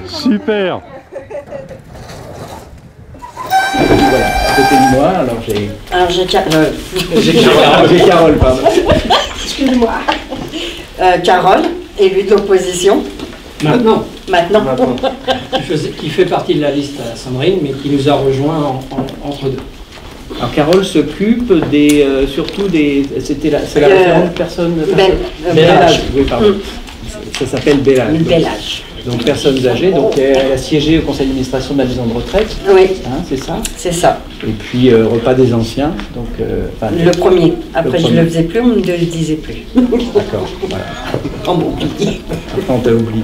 Super. Voilà, à côté de moi, alors j'ai... Alors j'ai Carole. J'ai Carole, pardon. Excuse-moi. Carole, élue de l'opposition. Maintenant, Maintenant. qui fait partie de la liste à Sandrine, mais qui nous a rejoints entre deux. Alors Carole s'occupe des, surtout des... C'est la référente personne... Bellage. Oui, pardon. Ça s'appelle Bellage. Bellage. Donc personnes âgées, donc elle a siégé au conseil d'administration de la maison de retraite. Oui. Hein, c'est ça. C'est ça. Et puis repas des anciens. Donc, le premier. Après je ne le faisais plus, on ne le disait plus. D'accord, voilà. On m'oublie. Après on t'a oublié.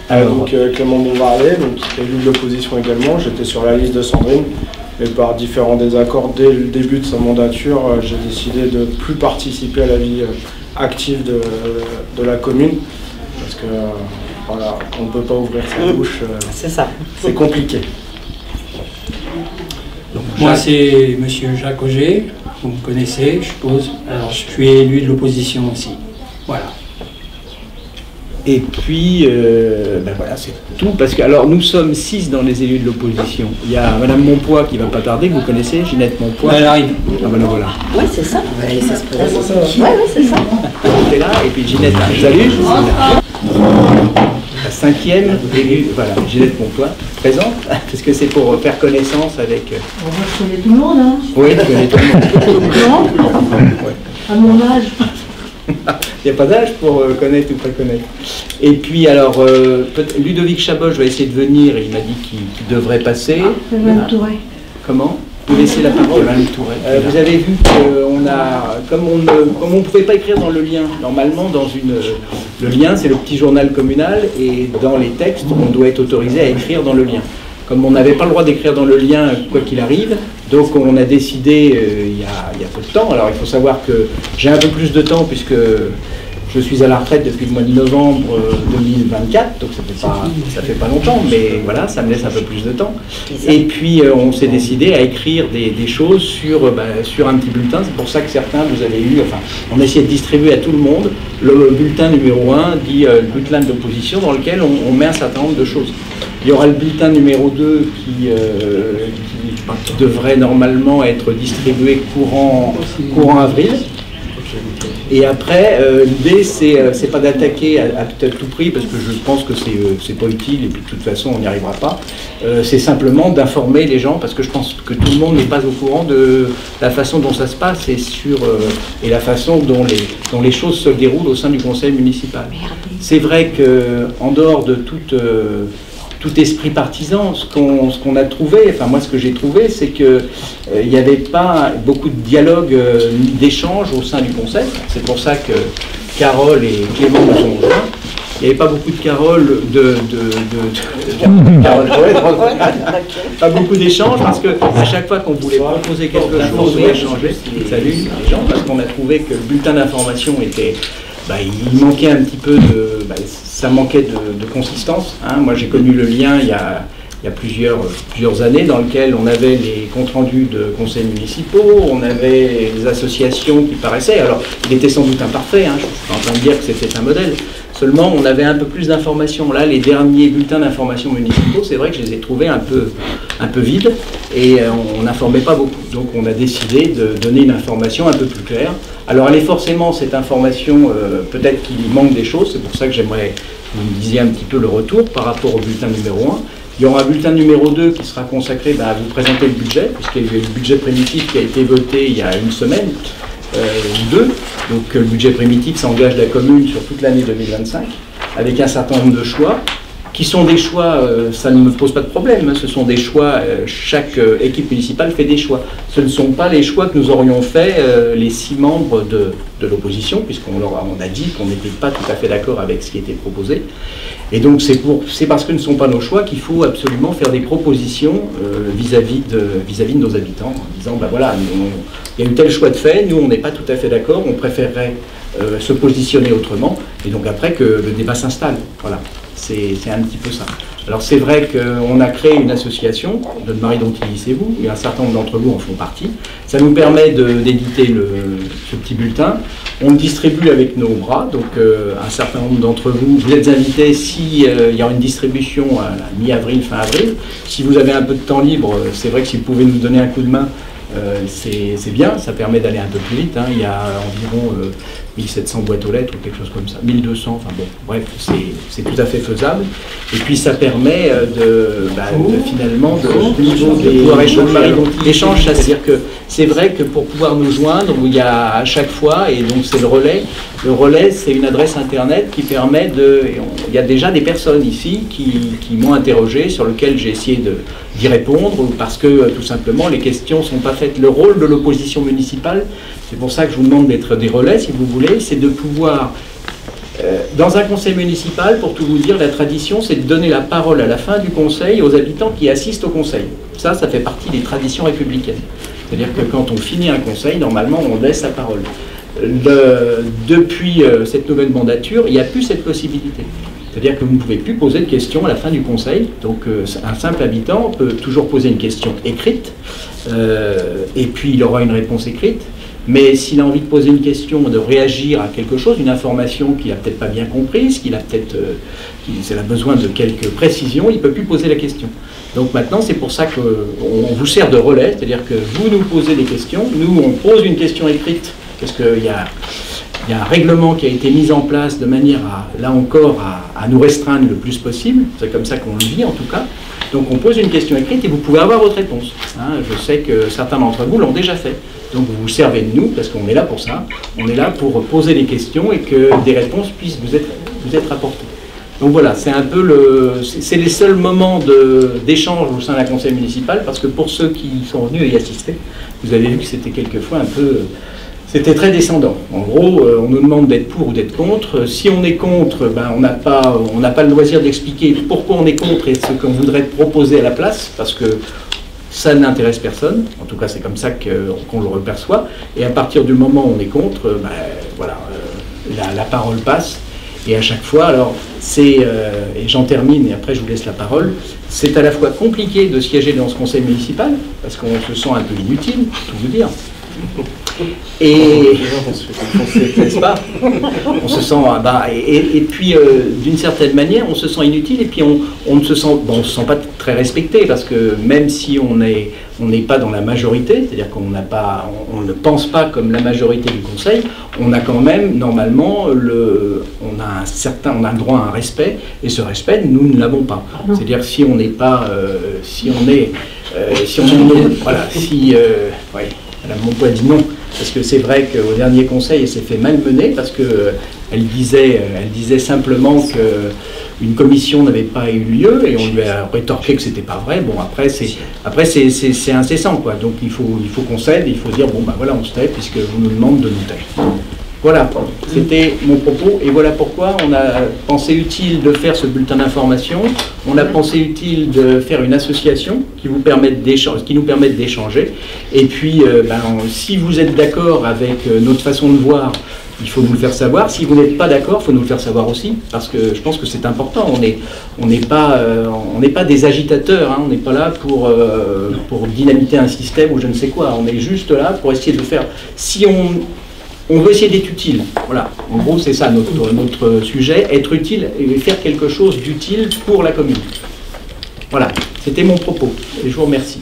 Alors, donc Clément Bombardier, donc élu de l'opposition également, j'étais sur la liste de Sandrine. Et par différents désaccords dès le début de sa mandature, j'ai décidé de ne plus participer à la vie active de la commune. Parce que voilà, on ne peut pas ouvrir sa bouche. C'est ça. C'est compliqué. Donc, moi, c'est monsieur Jacques Auger, vous me connaissez, je suppose. Alors, je suis élu de l'opposition aussi. Voilà. Et puis, ben voilà, c'est tout. Parce que, alors, nous sommes 6 dans les élus de l'opposition. Il y a Madame Monpoix qui va pas tarder, que vous connaissez, Ginette Monpoix. Elle arrive. Ah ben voilà. Oui, c'est ça. Oui, ça se présente. Oui, c'est ça. Elle est là, et puis Ginette arrive. Salut. La 5e élue, voilà, Ginette Monpoix, présente, parce que c'est pour faire connaissance avec... Moi, je connais tout le monde, hein. Oui, je connais tout le monde. Non, à mon âge. Il n'y a pas d'âge pour connaître ou pas connaître. Et puis alors, Ludovic Chabot, je vais essayer de venir, il m'a dit qu'il devrait passer. Mme Touré. Comment? Vous laissez la parole à Mme Touré. Vous avez vu qu'on a, comme on ne pouvait pas écrire dans le lien, normalement le lien c'est le petit journal communal et dans les textes on doit être autorisé à écrire dans le lien. Comme on n'avait pas le droit d'écrire dans le lien quoi qu'il arrive, donc on a décidé il y a peu de temps, alors il faut savoir que j'ai un peu plus de temps puisque je suis à la retraite depuis le mois de novembre 2024, donc ça fait pas longtemps, mais voilà, ça me laisse un peu plus de temps. Et puis on s'est décidé à écrire des choses sur un petit bulletin, c'est pour ça que certains vous avez eu, enfin, on a essayé de distribuer à tout le monde le bulletin numéro 1, dit le bulletin d'opposition, dans lequel on met un certain nombre de choses. Il y aura le bulletin numéro 2 qui devrait normalement être distribué courant avril. Et après, l'idée, c'est pas d'attaquer à tout prix, parce que je pense que c'est pas utile, et puis de toute façon, on n'y arrivera pas. C'est simplement d'informer les gens, parce que je pense que tout le monde n'est pas au courant de la façon dont ça se passe et la façon dont les choses se déroulent au sein du conseil municipal. C'est vrai qu'en dehors de tout esprit partisan, ce qu'on a trouvé, enfin moi ce que j'ai trouvé, c'est qu'il n'y avait pas beaucoup de dialogue ni d'échange au sein du conseil. C'est pour ça que Carole et Clément nous ont rejoints. Il n'y avait pas beaucoup de pas beaucoup d'échanges, parce qu'à chaque fois qu'on voulait proposer quelque chose ou échanger, salut les gens, parce qu'on a trouvé que le bulletin d'information était... il manquait un petit peu ça manquait de consistance. Hein. Moi j'ai connu le lien il y a plusieurs années, dans lequel on avait les comptes rendus de conseils municipaux, on avait les associations qui paraissaient, alors il était sans doute imparfait, hein, je suis pas en train de dire que c'était un modèle, seulement on avait un peu plus d'informations. Là, les derniers bulletins d'information municipaux, c'est vrai que je les ai trouvés un peu vides, et on n'informait pas beaucoup. Donc on a décidé de donner une information un peu plus claire. Alors elle est forcément, cette information, peut-être qu'il manque des choses, c'est pour ça que j'aimerais que vous me disiez un petit peu le retour par rapport au bulletin numéro 1. Il y aura un bulletin numéro 2 qui sera consacré à vous présenter le budget, puisqu'il y a eu le budget primitif qui a été voté il y a une semaine, ou deux. Donc le budget primitif, ça engage la commune sur toute l'année 2025, avec un certain nombre de choix, qui sont des choix, ça ne me pose pas de problème, hein, ce sont des choix, chaque équipe municipale fait des choix. Ce ne sont pas les choix que nous aurions fait les 6 membres de l'opposition, puisqu'on a dit qu'on n'était pas tout à fait d'accord avec ce qui était proposé. Et donc c'est parce que ce ne sont pas nos choix qu'il faut absolument faire des propositions vis-à-vis de nos habitants, en disant, voilà, il y a eu tel choix de fait, nous on n'est pas tout à fait d'accord, on préférerait se positionner autrement, et donc après que le débat s'installe. Voilà. C'est un petit peu ça. Alors c'est vrai qu'on a créé une association, Donne-Marie Dontilly-c'est-vous, et un certain nombre d'entre vous en font partie. Ça nous permet d'éditer ce petit bulletin. On le distribue avec nos bras, donc un certain nombre d'entre vous, vous êtes invités s'il y aura une distribution à la mi-avril, fin avril. Si vous avez un peu de temps libre, c'est vrai que si vous pouvez nous donner un coup de main, c'est bien, ça permet d'aller un peu plus vite, hein. Il y a environ 1700 boîtes aux lettres ou quelque chose comme ça, 1200, enfin bon, bref, c'est tout à fait faisable. Et puis ça permet finalement de pouvoir échanger. L'échange, c'est-à-dire que c'est vrai que pour pouvoir nous joindre, il y a à chaque fois, et donc c'est le relais. Le relais, c'est une adresse internet qui permet il y a déjà des personnes ici qui m'ont interrogé, sur lequel j'ai essayé d'y répondre, parce que tout simplement les questions ne sont pas faites. Le rôle de l'opposition municipale, c'est pour ça que je vous demande d'être des relais, si vous voulez, c'est de pouvoir, dans un conseil municipal, pour tout vous dire, la tradition, c'est de donner la parole à la fin du conseil aux habitants qui assistent au conseil. Ça fait partie des traditions républicaines. C'est-à-dire que quand on finit un conseil, normalement, on laisse la parole. Depuis cette nouvelle mandature, il n'y a plus cette possibilité. C'est-à-dire que vous ne pouvez plus poser de questions à la fin du conseil. Donc un simple habitant peut toujours poser une question écrite, et puis il aura une réponse écrite. Mais s'il a envie de poser une question, de réagir à quelque chose, une information qu'il n'a peut-être pas bien comprise, qu'il a besoin de quelques précisions, il ne peut plus poser la question. Donc maintenant, c'est pour ça qu'on vous sert de relais, c'est-à-dire que vous nous posez des questions, nous on pose une question écrite, parce qu'il y a un règlement qui a été mis en place de manière là encore, à nous restreindre le plus possible, c'est comme ça qu'on le vit en tout cas. Donc on pose une question écrite et vous pouvez avoir votre réponse. Hein, je sais que certains d'entre vous l'ont déjà fait. Donc vous vous servez de nous, parce qu'on est là pour ça. On est là pour poser des questions et que des réponses puissent vous être apportées. Donc voilà, c'est un peu c'est les seuls moments d'échange au sein d'un conseil municipal, parce que pour ceux qui sont venus y assister, vous avez vu que c'était quelquefois un peu... C'était très descendant. En gros, on nous demande d'être pour ou d'être contre. Si on est contre, on n'a pas le loisir d'expliquer pourquoi on est contre et ce qu'on voudrait proposer à la place, parce que ça n'intéresse personne. En tout cas, c'est comme ça qu'on le reperçoit. Et à partir du moment où on est contre, la parole passe. Et à chaque fois, alors, et j'en termine et après je vous laisse la parole, c'est à la fois compliqué de siéger dans ce conseil municipal, parce qu'on se sent un peu inutile, pour tout vous dire. Et n'est-ce pas, on se sent et puis d'une certaine manière on se sent inutile, et puis on ne se sent pas très respecté, parce que même si on n'est pas dans la majorité, c'est-à-dire qu'on ne pense pas comme la majorité du conseil, on a quand même normalement on a un droit à un respect, et ce respect nous ne l'avons pas. C'est-à-dire si on n'est pas Madame Monpoix dit non, parce que c'est vrai qu'au dernier conseil, elle s'est fait malmener, parce qu'elle disait simplement qu'une commission n'avait pas eu lieu, et on lui a rétorqué que c'était pas vrai. Bon, après c'est incessant, quoi. Donc il faut qu'on cède, il faut dire, bon, voilà, on se tait, puisque vous nous demandez de nous taire. Voilà, c'était mon propos, et voilà pourquoi on a pensé utile de faire ce bulletin d'information. On a pensé utile de faire une association qui nous permette d'échanger. Et puis, si vous êtes d'accord avec notre façon de voir, il faut nous le faire savoir. Si vous n'êtes pas d'accord, il faut nous le faire savoir aussi, parce que je pense que c'est important. On n'est pas des agitateurs, hein. On n'est pas là pour dynamiter un système ou je ne sais quoi. On est juste là pour essayer de faire... On veut essayer d'être utile, voilà. En gros, c'est ça notre sujet, être utile et faire quelque chose d'utile pour la commune. Voilà, c'était mon propos, et je vous remercie.